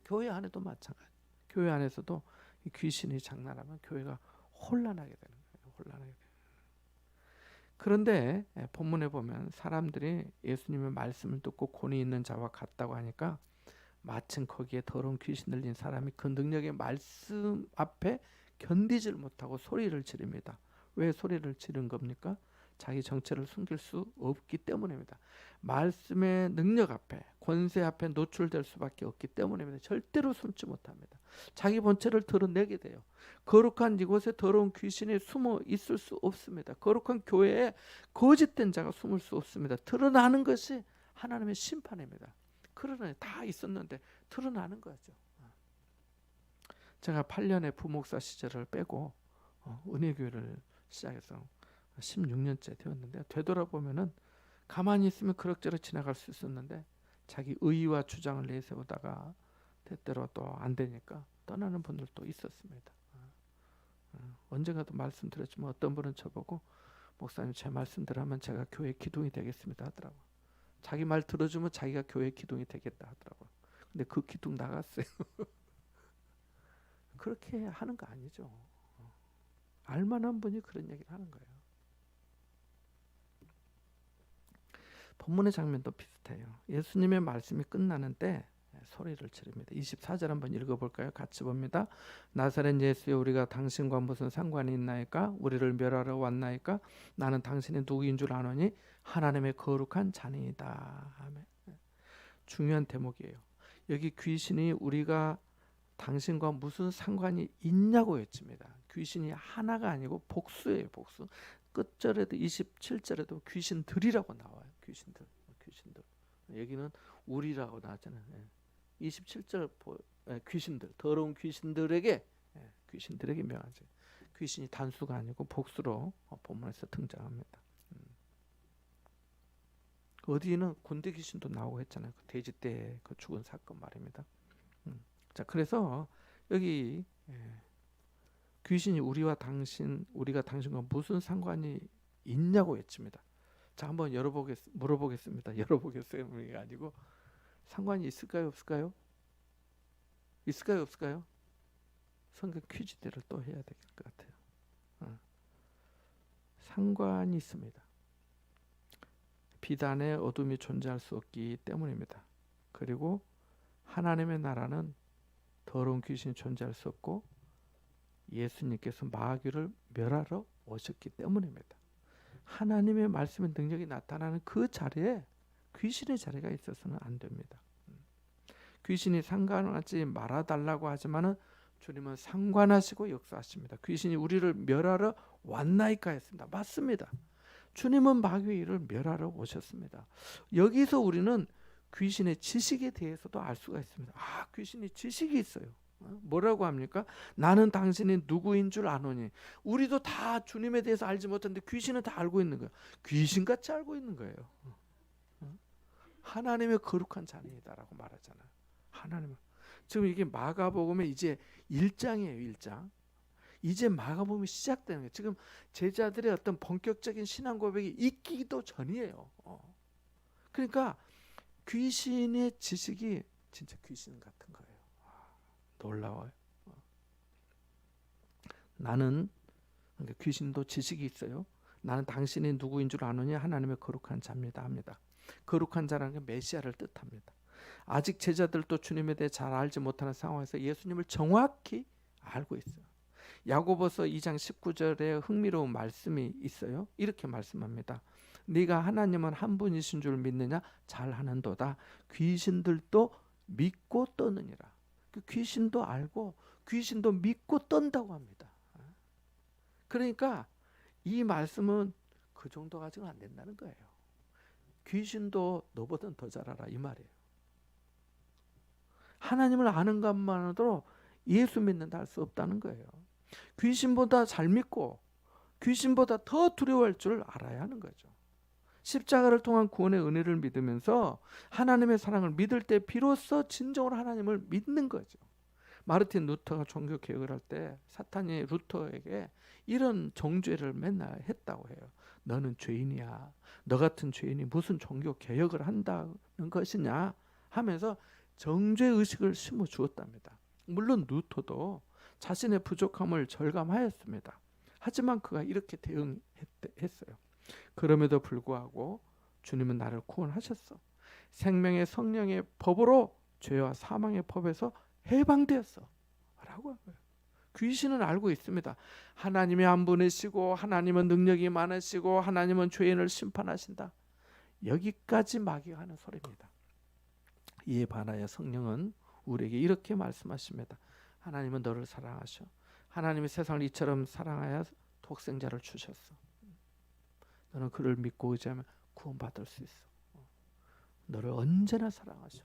교회 안에도 마찬가지. 교회 안에서도 이 귀신이 장난하면 교회가 혼란하게 되는 거예요. 혼란하게 돼요. 그런데 본문에 보면 사람들이 예수님의 말씀을 듣고 권위 있는 자와 같다고 하니까 마침 거기에 더러운 귀신 들린 사람이 그 능력의 말씀 앞에 견디질 못하고 소리를 지릅니다. 왜 소리를 지른 겁니까? 자기 정체를 숨길 수 없기 때문입니다. 말씀의 능력 앞에, 권세 앞에 노출될 수밖에 없기 때문입니다. 절대로 숨지 못합니다. 자기 본체를 드러내게 돼요. 거룩한 이곳에 더러운 귀신이 숨어 있을 수 없습니다. 거룩한 교회에 거짓된 자가 숨을 수 없습니다. 드러나는 것이 하나님의 심판입니다. 그러나 다 있었는데 드러나는 거죠. 제가 8년의 부목사 시절을 빼고 은혜교회를 시작해서 16년째 되었는데 되돌아보면은 가만히 있으면 그럭저럭 지나갈 수 있었는데 자기 의의와 주장을 내세우다가 때때로 또 안 되니까 떠나는 분들도 있었습니다. 언젠가도 말씀드렸지만 어떤 분은 저보고 목사님 제 말씀대로 하면 제가 교회 기둥이 되겠습니다 하더라고요. 자기 말 들어주면 자기가 교회 기둥이 되겠다 하더라고요. 근데 그 기둥 나갔어요. 그렇게 하는 거 아니죠. 알만한 분이 그런 얘기를 하는 거예요. 본문의 장면도 비슷해요. 예수님의 말씀이 끝나는 때 소리를 지릅니다. 24절 한번 읽어볼까요? 같이 봅니다. 나사렛 예수여, 우리가 당신과 무슨 상관이 있나이까? 우리를 멸하러 왔나이까? 나는 당신이 누구인 줄 아노니 하나님의 거룩한 자니이다. 아멘. 중요한 대목이에요. 여기 귀신이 우리가 당신과 무슨 상관이 있냐고 했습니다. 귀신이 하나가 아니고 복수예요. 복수. 끝절에도 27절에도 귀신들이라고 나와요. 귀신들. 여기는 우리라고 나왔잖아요. 27절 귀신들, 더러운 귀신들에게 명하죠. 귀신이 단수가 아니고 복수로 본문에서 등장합니다. 어디는 군대 귀신도 나오고 했잖아요. 그 돼지 때 그 죽은 사건 말입니다. 자, 그래서 여기 귀신이 우리가 당신과 무슨 상관이 있냐고 했습니다. 자, 한번 물어보겠습니다. 열어보겠습니다. 아니고 상관이 있을까요, 없을까요? 있을까요, 없을까요? 성경 퀴즈대로 또 해야 될 것 같아요. 상관이 있습니다. 빛 안에 어둠이 존재할 수 없기 때문입니다. 그리고 하나님의 나라는 더러운 귀신이 존재할 수 없고 예수님께서 마귀를 멸하러 오셨기 때문입니다. 하나님의 말씀의 능력이 나타나는 그 자리에 귀신의 자리가 있어서는 안 됩니다. 귀신이 상관하지 말아달라고 하지만은 주님은 상관하시고 역사하십니다. 귀신이 우리를 멸하러 왔나이까 했습니다. 맞습니다. 주님은 마귀의 일을 멸하러 오셨습니다. 여기서 우리는 귀신의 지식에 대해서도 알 수가 있습니다. 귀신이 지식이 있어요. 뭐라고 합니까? 나는 당신이 누구인 줄 아노니. 우리도 다 주님에 대해서 알지 못하는데 귀신은 다 알고 있는 거예요. 귀신같이 알고 있는 거예요. 하나님의 거룩한 자녀이다라고 말하잖아요. 하나님. 지금 이게 마가복음의 이제 1장이에요. 1장. 이제 마가복음이 시작되는 거예요. 지금 제자들의 어떤 본격적인 신앙 고백이 있기도 전이에요. 그러니까 귀신의 지식이 진짜 귀신 같은 거예요. 놀라워요. 나는, 그러니까 귀신도 지식이 있어요. 나는 당신이 누구인 줄 아느냐? 하나님의 거룩한 자입니다 합니다. 거룩한 자라는 게 메시아를 뜻합니다. 아직 제자들도 주님에 대해 잘 알지 못하는 상황에서 예수님을 정확히 알고 있어요. 야고보서 2장 19절에 흥미로운 말씀이 있어요. 이렇게 말씀합니다. 네가 하나님은 한 분이신 줄 믿느냐? 잘하는도다. 귀신들도 믿고 떠느니라. 귀신도 알고 귀신도 믿고 떤다고 합니다. 그러니까 이 말씀은 그 정도가 아직 안 된다는 거예요. 귀신도 너보다는 더 잘 알아 이 말이에요. 하나님을 아는 것만으로도 예수 믿는다 할 수 없다는 거예요. 귀신보다 잘 믿고 귀신보다 더 두려워할 줄 알아야 하는 거죠. 십자가를 통한 구원의 은혜를 믿으면서 하나님의 사랑을 믿을 때 비로소 진정으로 하나님을 믿는 거죠. 마르틴 루터가 종교 개혁을 할 때 사탄이 루터에게 이런 정죄를 맨날 했다고 해요. 너는 죄인이야. 너 같은 죄인이 무슨 종교 개혁을 한다는 것이냐 하면서 정죄의식을 심어 주었답니다. 물론 루터도 자신의 부족함을 절감하였습니다. 하지만 그가 이렇게 대응했어요. 그럼에도 불구하고 주님은 나를 구원하셨어. 생명의 성령의 법으로 죄와 사망의 법에서 해방되었어 라고 한 거예요. 귀신은 알고 있습니다. 하나님이 한 분이시고 하나님은 능력이 많으시고 하나님은 죄인을 심판하신다. 여기까지 마귀가 하는 소리입니다. 이에 반하여 성령은 우리에게 이렇게 말씀하십니다. 하나님은 너를 사랑하셔. 하나님이 세상을 이처럼 사랑하여 독생자를 주셨어. 너는 그를 믿고 의지하면 구원받을 수 있어. 너를 언제나 사랑하셔.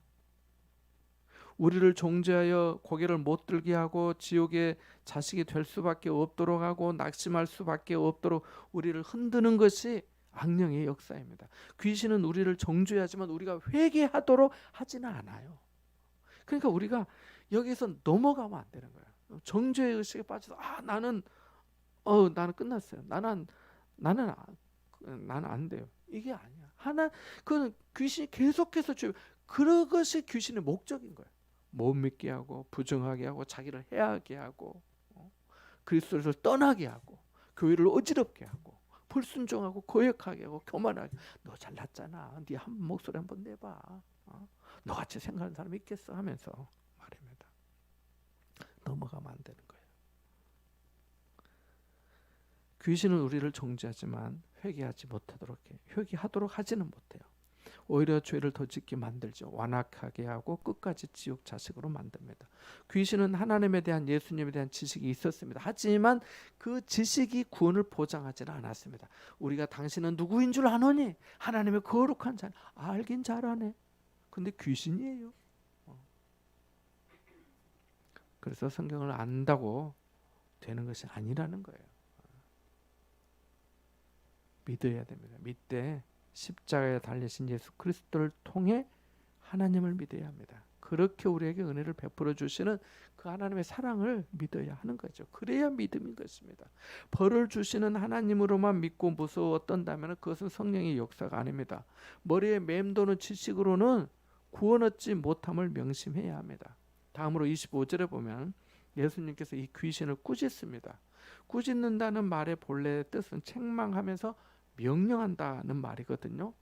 우리를 정죄하여 고개를 못 들게 하고 지옥의 자식이 될 수밖에 없도록 하고 낙심할 수밖에 없도록 우리를 흔드는 것이 악령의 역사입니다. 귀신은 우리를 정죄하지만 우리가 회개하도록 하지는 않아요. 그러니까 우리가 여기서 넘어가면 안 되는 거예요. 정죄의 의식에 빠져서 나는 끝났어요. 나는 안 돼요. 이게 아니야. 그 귀신이 계속해서 그것이 귀신의 목적인 거예요. 못 믿게 하고 부정하게 하고 자기를 해하게 하고 그리스도를 떠나게 하고 교회를 어지럽게 하고 불순종하고 거역하게 하고 교만하게. 너 잘났잖아. 네 한 목소리 한번 내봐. 너같이 생각하는 사람이 있겠어 하면서 말입니다. 넘어가면 안 되는 거예요. 귀신은 우리를 정죄하지만 회개하지 못하도록 해요. 회개하도록 하지는 못해요. 오히려 죄를 더 짓게 만들죠. 완악하게 하고 끝까지 지옥 자식으로 만듭니다. 귀신은 하나님에 대한, 예수님에 대한 지식이 있었습니다. 하지만 그 지식이 구원을 보장하지는 않았습니다. 우리가 당신은 누구인 줄 아노니? 하나님의 거룩한 자. 알긴 잘하네. 근데 귀신이에요. 그래서 성경을 안다고 되는 것이 아니라는 거예요. 믿어야 됩니다. 믿되 십자가에 달리신 예수 그리스도를 통해 하나님을 믿어야 합니다. 그렇게 우리에게 은혜를 베풀어 주시는 그 하나님의 사랑을 믿어야 하는 거죠. 그래야 믿음인 것입니다. 벌을 주시는 하나님으로만 믿고 무서워 떤다면 그것은 성령의 역사가 아닙니다. 머리에 맴도는 지식으로는 구원 얻지 못함을 명심해야 합니다. 다음으로 25절에 보면 예수님께서 이 귀신을 꾸짖습니다. 꾸짖는다는 말의 본래 뜻은 책망하면서 명령한다는 말이거든요.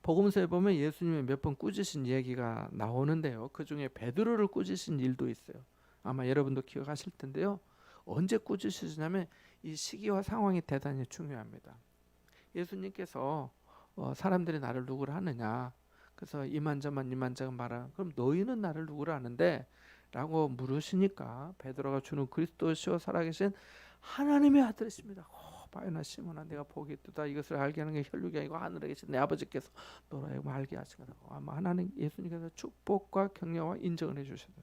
복음서에 보면 예수님이 몇 번 꾸짖으신 얘기가 나오는데요. 그 중에 베드로를 꾸짖으신 일도 있어요. 아마 여러분도 기억하실 텐데요. 언제 꾸짖으시냐면 이 시기와 상황이 대단히 중요합니다. 예수님께서 사람들이 나를 누구라 하느냐, 그래서 이만저만 말하, 그럼 너희는 나를 누구라 하는데? 라고 물으시니까 베드로가 주는 그리스도시요 살아계신 하나님의 아들이십니다. 바요나 시몬아, 내가 복이 있도다. 이것을 알게 하는 게 혈육이 아니고 하늘에 계신 내 아버지께서 너로 알게 하시겠다고. 아마 하나님, 예수님께서 축복과 격려와 인정을 해주셨다.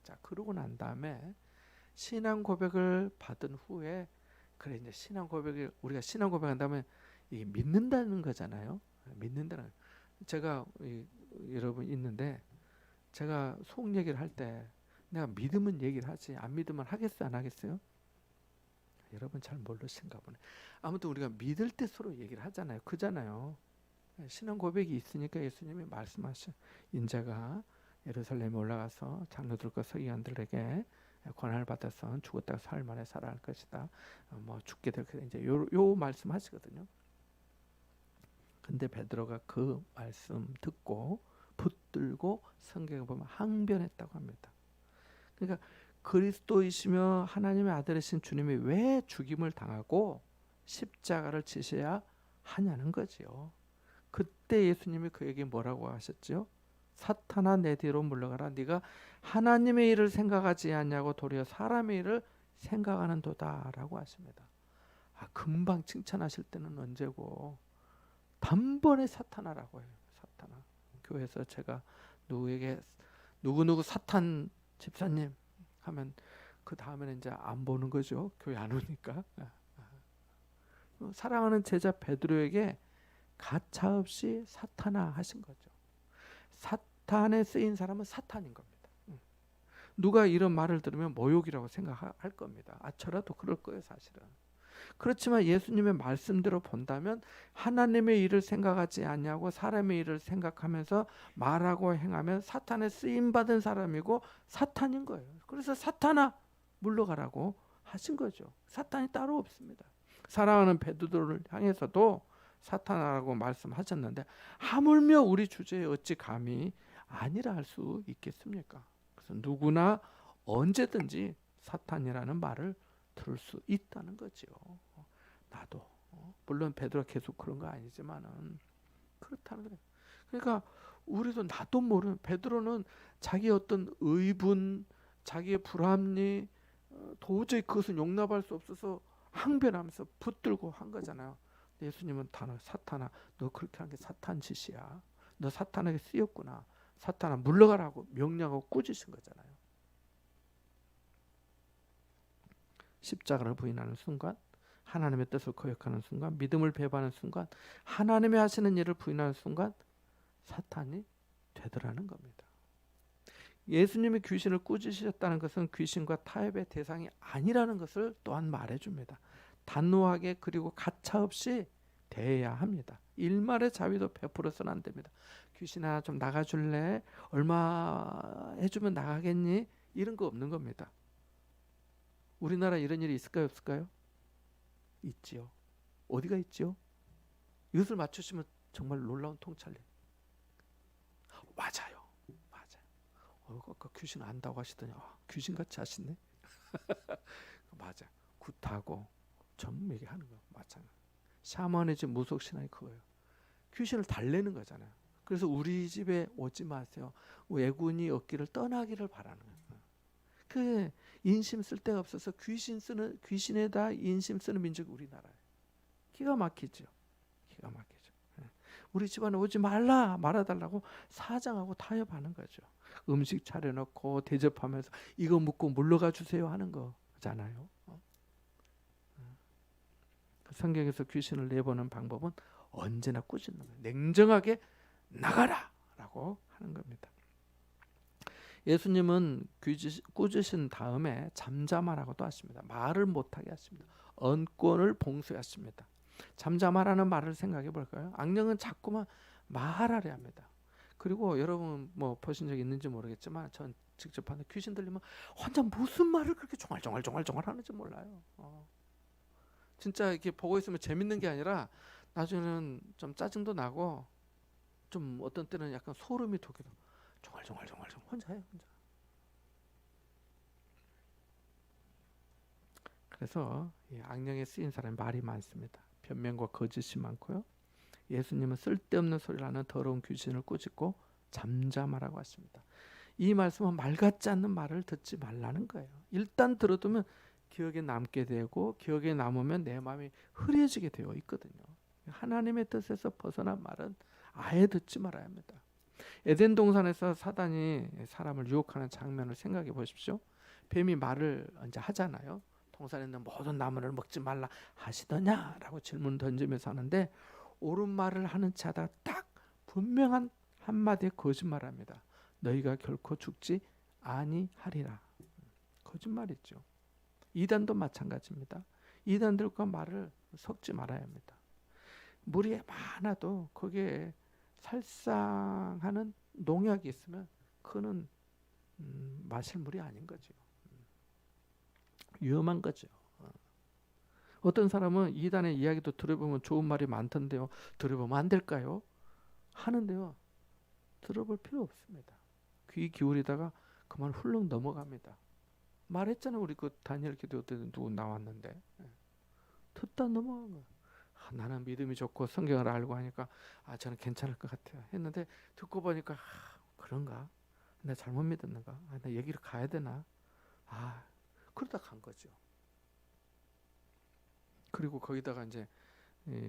자, 그러고 난 다음에 신앙 고백을 받은 후에, 그래 이제 신앙 고백을, 우리가 신앙 고백한다면 이 믿는다는 거잖아요. 믿는다는. 제가 여러분 있는데 제가 속 얘기를 할 때 내가 믿으면 얘기를 하지 안 믿으면 하겠어요, 안 하겠어요? 여러분 잘 모르신가 보네. 아무튼 우리가 믿을 때 서로 얘기를 하잖아요. 그잖아요. 신앙 고백이 있으니까 예수님이 말씀하셔. 인자가 예루살렘에 올라가서 장로들과 서기관들에게 권한을 받아서 죽었다가 사흘 만에 살아날 것이다. 뭐 죽게 될 것이다. 이제 요 말씀하시거든요. 근데 베드로가 그 말씀 듣고 붙들고 성경에 보면 항변했다고 합니다. 그러니까 그리스도이시며 하나님의 아들이신 주님이 왜 죽임을 당하고 십자가를 지셔야 하냐는 거지요. 그때 예수님이 그에게 뭐라고 하셨죠? 사탄아 내 뒤로 물러가라. 네가 하나님의 일을 생각하지 않냐고 도리어 사람의 일을 생각하는도다 라고 하십니다. 금방 칭찬하실 때는 언제고 단번에 사탄아라고 해요. 사탄아. 교회에서 제가 누구에게 누구누구 사탄 집사님 하면 그 다음에는 이제 안 보는 거죠. 교회 안 오니까. 사랑하는 제자 베드로에게 가차없이 사탄아 하신 거죠. 사탄에 쓰인 사람은 사탄인 겁니다. 누가 이런 말을 들으면 모욕이라고 생각할 겁니다. 저라도 그럴 거예요, 사실은. 그렇지만 예수님의 말씀대로 본다면 하나님의 일을 생각하지 않냐고 사람의 일을 생각하면서 말하고 행하면 사탄에 쓰임받은 사람이고 사탄인 거예요. 그래서 사탄아 물러가라고 하신 거죠. 사탄이 따로 없습니다. 사랑하는 베드로를 향해서도 사탄아라고 말씀하셨는데 하물며 우리 주제에 어찌 감히 아니라 할 수 있겠습니까? 그래서 누구나 언제든지 사탄이라는 말을 들을 수 있다는 거죠. 나도 물론 베드로가 계속 그런 거 아니지만은 그렇다는 거예요. 그러니까 우리도 나도 모르는, 베드로는 자기 어떤 의분, 자기의 불합리, 도저히 그것은 용납할 수 없어서 항변하면서 붙들고 한 거잖아요. 예수님은 단어 사탄아, 너 그렇게 한 게 사탄 짓이야. 너 사탄에게 쓰였구나. 사탄아 물러가라고 명령하고 꾸짖으신 거잖아요. 십자가를 부인하는 순간, 하나님의 뜻을 거역하는 순간, 믿음을 배반하는 순간, 하나님의 하시는 일을 부인하는 순간 사탄이 되더라는 겁니다. 예수님이 귀신을 꾸짖으셨다는 것은 귀신과 타협의 대상이 아니라는 것을 또한 말해줍니다. 단호하게 그리고 가차없이 대해야 합니다. 일말의 자비도 베풀어서는 안 됩니다. 귀신아 좀 나가줄래? 얼마 해주면 나가겠니? 이런 거 없는 겁니다. 우리나라 이런 일이 있을까요, 없을까요? 있지요. 어디가 있지요? 이것을 맞추시면 정말 놀라운 통찰력. 맞아요. 아까 귀신 안다고 하시더니 귀신같이 하시네. 맞아. 굿하고 좀 얘기하는 거 마찬가지. 샤머니즘 무속신앙이 그거예요. 귀신을 달래는 거잖아요. 그래서 우리 집에 오지 마세요. 외군이 없기를 떠나기를 바라는 거예요. 그 인심 쓸 데가 없어서 귀신에다 인심 쓰는 민족이 우리나라예요. 기가 막히죠. 기가 막히죠. 우리 집안에 오지 말아달라고 사장하고 타협하는 거죠. 음식 차려놓고 대접하면서 이거 묻고 물러가 주세요 하는 거잖아요. 성경에서 귀신을 내보는 방법은 언제나 꾸짖는 거예요. 냉정하게 나가라라고 하는 겁니다. 예수님은 꾸짖으신 다음에 잠잠하라고도 하십니다. 말을 못하게 하십니다. 언권을 봉쇄하십니다. 잠잠하라는 말을 생각해 볼까요? 악령은 자꾸만 말하려 합니다. 그리고 여러분 뭐 보신 적 있는지 모르겠지만 전 직접 하는 귀신 들리면 혼자 무슨 말을 그렇게 종알종알 하는지 몰라요. 진짜 이렇게 보고 있으면 재밌는 게 아니라 나중에는 좀 짜증도 나고 좀 어떤 때는 약간 소름이 돋기도 종알종알 혼자 해요. 혼자. 그래서 악령에 쓰인 사람이 말이 많습니다. 변명과 거짓이 많고요. 예수님은 쓸데없는 소리를 하는 더러운 귀신을 꾸짖고 잠잠하라고 하십니다. 이 말씀은 말 같지 않는 말을 듣지 말라는 거예요. 일단 들어두면 기억에 남게 되고 기억에 남으면 내 마음이 흐려지게 되어 있거든요. 하나님의 뜻에서 벗어난 말은 아예 듣지 말아야 합니다. 에덴 동산에서 사단이 사람을 유혹하는 장면을 생각해 보십시오. 뱀이 말을 이제 하잖아요. 동산에 있는 모든 나무를 먹지 말라 하시더냐라고 질문 던지면서 하는데 옳은 말을 하는 자다 딱 분명한 한마디의 거짓말합니다. 너희가 결코 죽지 아니하리라. 거짓말이죠. 이단도 마찬가지입니다. 이단들과 말을 섞지 말아야 합니다. 물이 많아도 거기에 살상하는 농약이 있으면 그는 마실 물이 아닌 거죠. 위험한 거죠. 어떤 사람은 이단의 이야기도 들어보면 좋은 말이 많던데요. 들어보면 안 될까요? 하는데요. 들어볼 필요 없습니다. 귀 기울이다가 그만 훌렁 넘어갑니다. 말했잖아요. 우리 그 다니엘 기도 때 누구 나왔는데 듣다 넘어간 거예요. 나는 믿음이 좋고 성경을 알고 하니까 저는 괜찮을 것 같아요 했는데 듣고 보니까 그런가? 내가 잘못 믿었는가? 나 여기로 가야 되나? 그러다 간 거죠. 그리고 거기다가 이제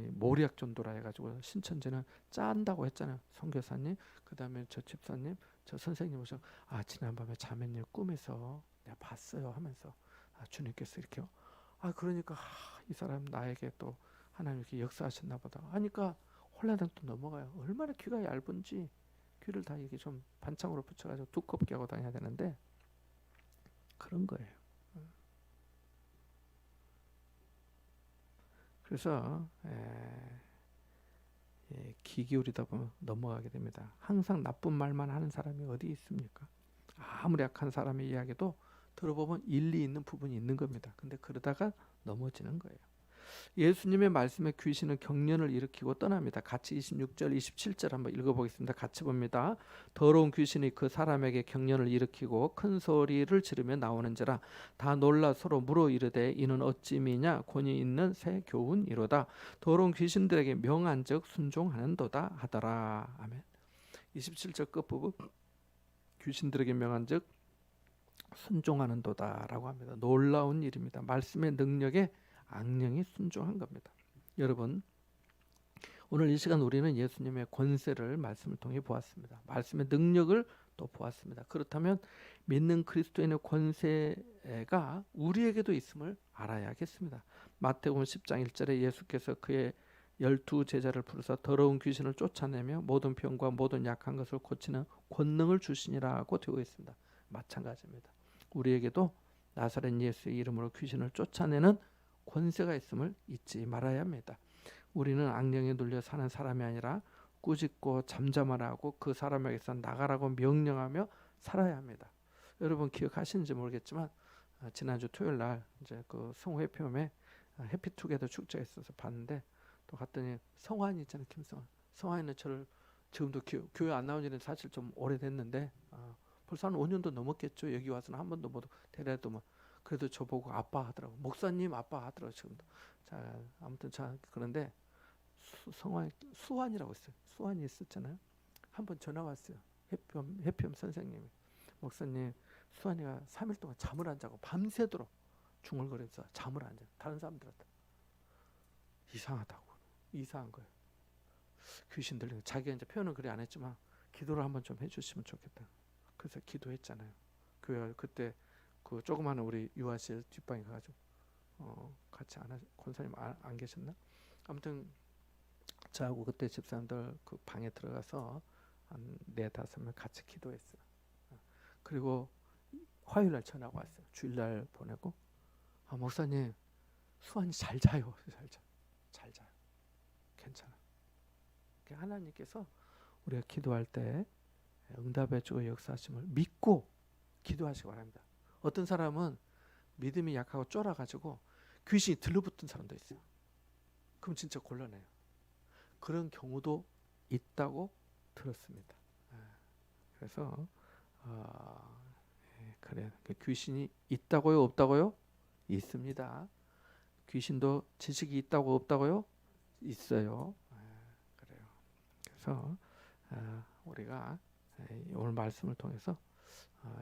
모리약 전도라 해가지고 신천지는 짠다고 했잖아요. 선교사님, 그 다음에 저 집사님, 저 선생님 오셔 지난밤에 자매님 꿈에서 내가 봤어요 하면서 주님께서 이렇게 그러니까 이 사람 나에게 또 하나님 이렇게 역사하셨나 보다 하니까 홀라당 또 넘어가요. 얼마나 귀가 얇은지 귀를 다 이렇게 좀 반창으로 붙여가지고 두껍게 하고 다녀야 되는데 그런 거예요. 그래서 귀 기울이다 보면 넘어가게 됩니다. 항상 나쁜 말만 하는 사람이 어디 있습니까? 아무리 약한 사람의 이야기도 들어보면 일리 있는 부분이 있는 겁니다. 근데 그러다가 넘어지는 거예요. 예수님의 말씀에 귀신은 경련을 일으키고 떠납니다. 같이 26절, 27절 한번 읽어보겠습니다. 같이 봅니다. 더러운 귀신이 그 사람에게 경련을 일으키고 큰 소리를 지르며 나오는지라 다 놀라 서로 물어 이르되 이는 어찌미냐 권위 있는 새 교훈이로다. 더러운 귀신들에게 명한즉 순종하는도다 하더라. 아멘. 27절 끝부분 귀신들에게 명한즉 순종하는도다라고 합니다. 놀라운 일입니다. 말씀의 능력에 악령이 순종한 겁니다. 여러분, 오늘 이 시간 우리는 예수님의 권세를 말씀을 통해 보았습니다. 말씀의 능력을 또 보았습니다. 그렇다면 믿는 그리스도인의 권세가 우리에게도 있음을 알아야겠습니다. 마태복음 10장 1절에 예수께서 그의 12제자를 부르사 더러운 귀신을 쫓아내며 모든 병과 모든 약한 것을 고치는 권능을 주시니라고 되어 있습니다. 마찬가지입니다. 우리에게도 나사렛 예수의 이름으로 귀신을 쫓아내는 권세가 있음을 잊지 말아야 합니다. 우리는 악령에 눌려 사는 사람이 아니라 꾸짖고 잠잠하라고 그 사람에게서 나가라고 명령하며 살아야 합니다. 여러분 기억하시는지 모르겠지만 지난주 토요일 날 이제 그 성회표에 해피투게더 축제에 있어서 봤는데 또 갔더니 성환이 있잖아요. 김성환. 성환이는 저를 지금도 교회 안 나온 지는 사실 좀 오래됐는데 벌써 한 5년도 넘었겠죠. 여기 와서는 한 번도 못 데려도 뭐 그래도 저보고 아빠 하더라고. 목사님 아빠 하더라고 지금도. 자 아무튼 자 그런데 수환이라고 있어요. 수환이 있었잖아요. 한번 전화 왔어요. 해피엄 선생님이 목사님 수환이가 3일 동안 잠을 안 자고 밤새도록 중얼거려서 잠을 안 자. 다른 사람들한테 이상하다고 이상한 거예요. 귀신 들리는 자기가 이제 표현은 그리 안 했지만 기도를 한번 좀 해주시면 좋겠다. 그래서 기도했잖아요. 그 그때 그 조그마한 우리 유아실 뒷방에 가가지고 같이 권사님 안 계셨나? 아무튼 저하고 그때 집사람들 그 방에 들어가서 한 4-5명 같이 기도했어요. 그리고 화요일날 전화가 왔어요. 주일날 보내고 목사님 수환이 잘 자요. 잘 자요. 괜찮아. 하나님께서 우리가 기도할 때 응답해 주고 역사하심을 믿고 기도하시기 바랍니다. 어떤 사람은 믿음이 약하고 쫄아가지고 귀신이 들러붙은 사람도 있어요. 그럼 진짜 곤란해요. 그런 경우도 있다고 들었습니다. 그래서 그래 귀신이 있다고요, 없다고요? 있습니다. 귀신도 지식이 있다고 없다고요? 있어요. 그래요. 그래서 우리가 오늘 말씀을 통해서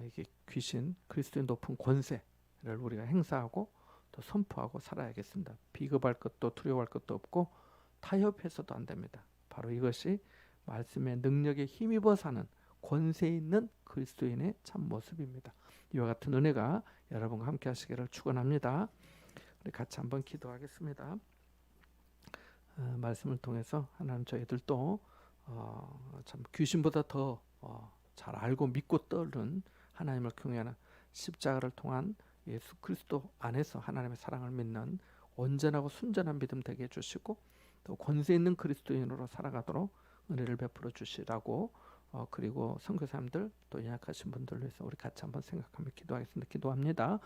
이게 귀신 그리스도의 높은 권세를 우리가 행사하고 또 선포하고 살아야겠습니다. 비겁할 것도 두려워할 것도 없고 타협해서도 안 됩니다. 바로 이것이 말씀의 능력에 힘입어 사는 권세 있는 그리스도인의 참 모습입니다. 이와 같은 은혜가 여러분과 함께 하시기를 축원합니다. 우리 같이 한번 기도하겠습니다. 말씀을 통해서 하나님 저희들도 참 귀신보다 더 잘 알고 믿고 떠오르는 하나님을 경외하는 십자가를 통한 예수 그리스도 안에서 하나님의 사랑을 믿는 온전하고 순전한 믿음 되게 해주시고 또 권세 있는 그리스도인으로 살아가도록 은혜를 베풀어 주시라고 그리고 선교사님들 또 연약하신 분들을 위해서 우리 같이 한번 생각하며 기도하겠습니다. 기도합니다.